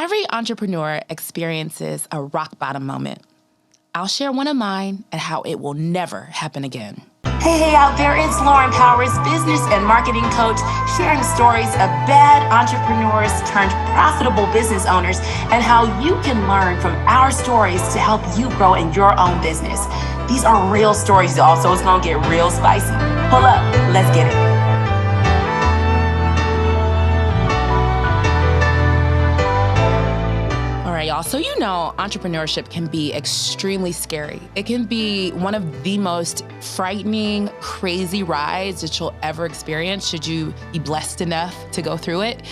Every entrepreneur experiences a rock bottom moment. I'll share one of mine and how it will never happen again. Hey out there, it's Lauren Powers, business and marketing coach, sharing stories of bad entrepreneurs turned profitable business owners and how you can learn from our stories to help you grow in your own business. These are real stories, y'all, so it's gonna get real spicy. Pull up, let's get it. All right, y'all. So entrepreneurship can be extremely scary. It can be one of the most frightening, crazy rides that you'll ever experience should you be blessed enough to go through it.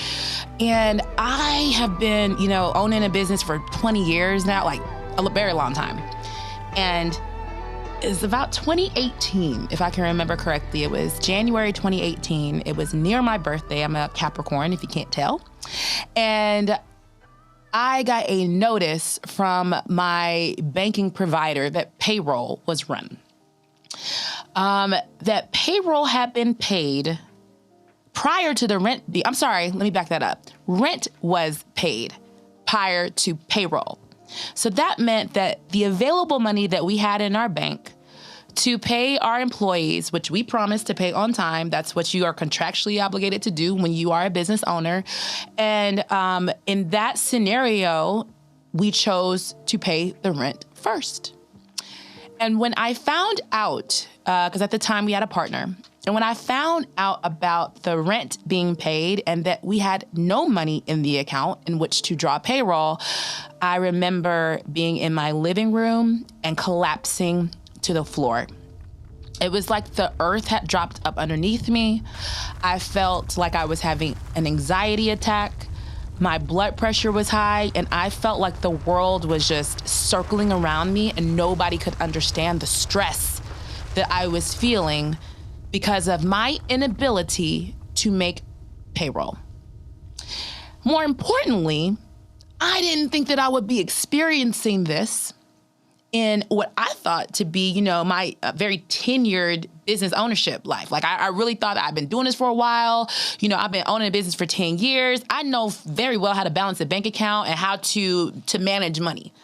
And I have been, owning a business for 20 years now, like a very long time. And it's about 2018, if I can remember correctly. It was January 2018. It was near my birthday. I'm a Capricorn, if you can't tell. And I got a notice from my banking provider that payroll was run. That payroll had been paid prior to the rent. I'm sorry, let me back that up. Rent was paid prior to payroll. So that meant that the available money that we had in our bank to pay our employees, which we promised to pay on time, that's what you are contractually obligated to do when you are a business owner. And in that scenario, we chose to pay the rent first. And when I found out, because at the time we had a partner, and when I found out about the rent being paid and that we had no money in the account in which to draw payroll, I remember being in my living room and collapsing to the floor. It was like the earth had dropped up underneath me. I felt like I was having an anxiety attack. My blood pressure was high, and I felt like the world was just circling around me and nobody could understand the stress that I was feeling because of my inability to make payroll. More importantly, I didn't think that I would be experiencing this in what I thought to be, my very tenured business ownership life. Like I really thought that I've been doing this for a while. I've been owning a business for 10 years. I know very well how to balance a bank account and how to manage money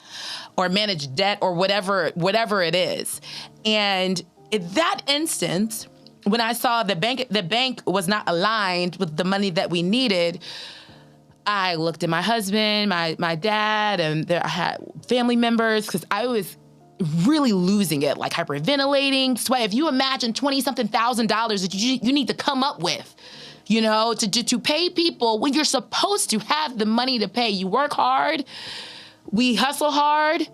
or manage debt or whatever it is. And in that instance, when I saw the bank was not aligned with the money that we needed, I looked at my husband, my dad, and I had family members because I was really losing it, like hyperventilating, sweat. If you imagine $20-something thousand that you need to come up with, to pay people when you're supposed to have the money to pay. You work hard, we hustle hard,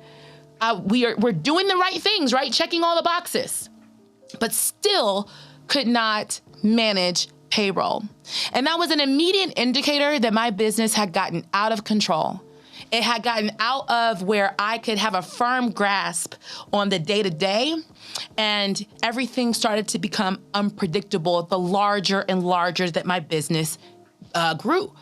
we're doing the right things, right? Checking all the boxes, but still could not manage payroll. And that was an immediate indicator that my business had gotten out of control. It had gotten out of where I could have a firm grasp on the day-to-day, and everything started to become unpredictable the larger and larger that my business grew.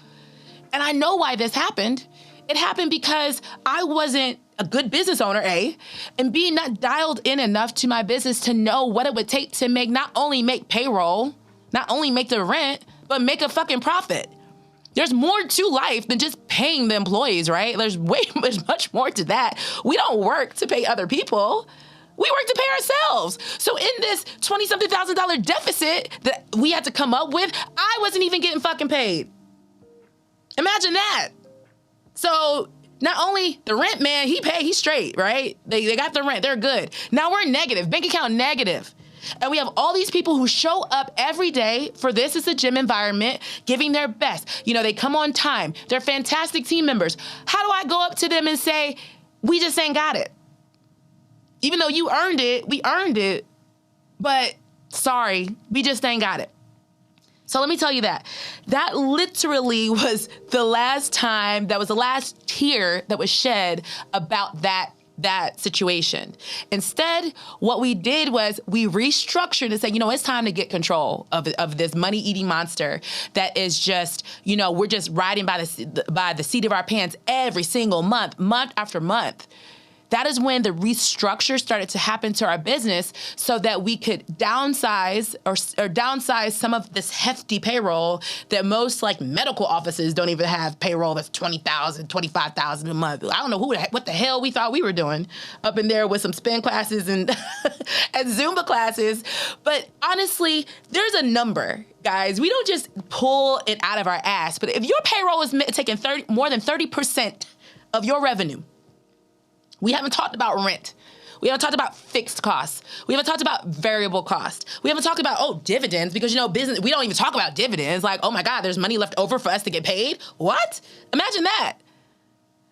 And I know why this happened. It happened because I wasn't a good business owner, A, and B, not dialed in enough to my business to know what it would take to not only make payroll, not only make the rent, but make a fucking profit. There's more to life than just paying the employees, right? There's much more to that. We don't work to pay other people. We work to pay ourselves. So in this $20-something thousand deficit that we had to come up with, I wasn't even getting fucking paid. Imagine that. So not only the rent, man, he's straight, right? They got the rent, they're good. Now we're negative, bank account negative. And we have all these people who show up every day for this as a gym environment, giving their best. They come on time. They're fantastic team members. How do I go up to them and say, we just ain't got it? Even though you earned it, we earned it, but sorry, we just ain't got it. So let me tell you that literally was the last tear that was shed about that situation. Instead, what we did was we restructured and said, it's time to get control of this money-eating monster that is just, we're just riding by the seat of our pants every single month after month. That is when the restructure started to happen to our business so that we could downsize or downsize some of this hefty payroll that most like medical offices don't even have payroll that's $20,000, $25,000 a month. I don't know what the hell we thought we were doing up in there with some spin classes and, and Zumba classes. But honestly, there's a number, guys. We don't just pull it out of our ass. But if your payroll is taking more than 30% of your revenue, we haven't talked about rent. We haven't talked about fixed costs. We haven't talked about variable cost. We haven't talked about, dividends, because, business, we don't even talk about dividends. Like, oh my God, there's money left over for us to get paid. What? Imagine that.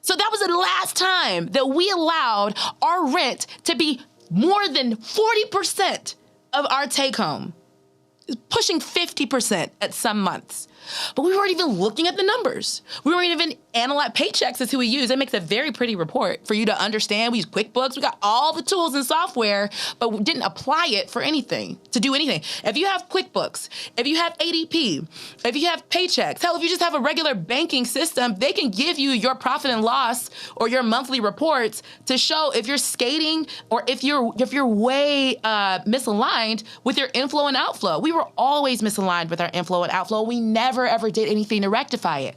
So that was the last time that we allowed our rent to be more than 40% of our take home. Pushing 50% at some months. But we weren't even looking at the numbers. We weren't even analyzing. Paychecks is who we use. It makes a very pretty report for you to understand. We use QuickBooks. We got all the tools and software, but we didn't apply it for anything, to do anything. If you have QuickBooks, if you have ADP, if you have Paychecks, hell, if you just have a regular banking system, they can give you your profit and loss or your monthly reports to show if you're skating or if you're way misaligned with your inflow and outflow. We were always misaligned with our inflow and outflow. We never ever did anything to rectify it.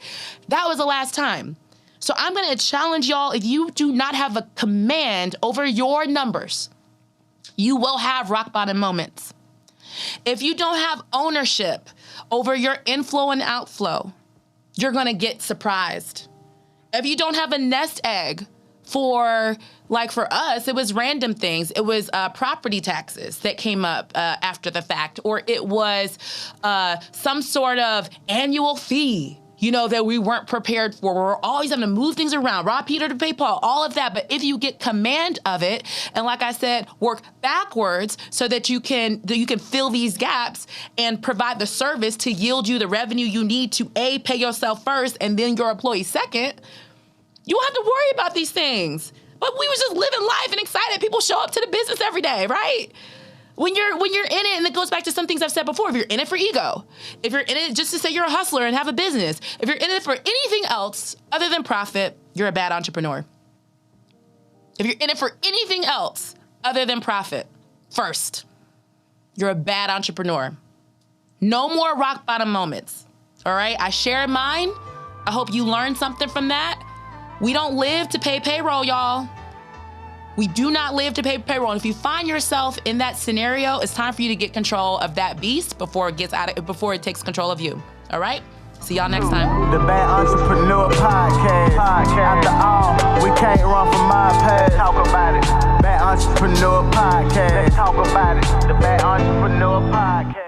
That was the last time. So I'm going to challenge y'all, if you do not have a command over your numbers, you will have rock bottom moments. If you don't have ownership over your inflow and outflow, you're going to get surprised. If you don't have a nest egg for us, it was random things. It was property taxes that came up after the fact, or it was some sort of annual fee, that we weren't prepared for. We're always having to move things around, rob Peter to pay Paul, all of that. But if you get command of it, and like I said, work backwards so that you can fill these gaps and provide the service to yield you the revenue you need to pay yourself first and then your employees second, you don't have to worry about these things. But we was just living life and excited. People show up to the business every day, right? When you're in it, and it goes back to some things I've said before, if you're in it for ego, if you're in it just to say you're a hustler and have a business, if you're in it for anything else other than profit, you're a bad entrepreneur. If you're in it for anything else other than profit, first, you're a bad entrepreneur. No more rock bottom moments, all right? I shared mine. I hope you learned something from that. We don't live to pay payroll, y'all. We do not live to pay payroll. And if you find yourself in that scenario, it's time for you to get control of that beast before it takes control of you. All right? See y'all next time. The Bad Entrepreneur Podcast. After all, we can't run from my past. Talk about it. Bad Entrepreneur Podcast. Let's talk about it. The Bad Entrepreneur Podcast.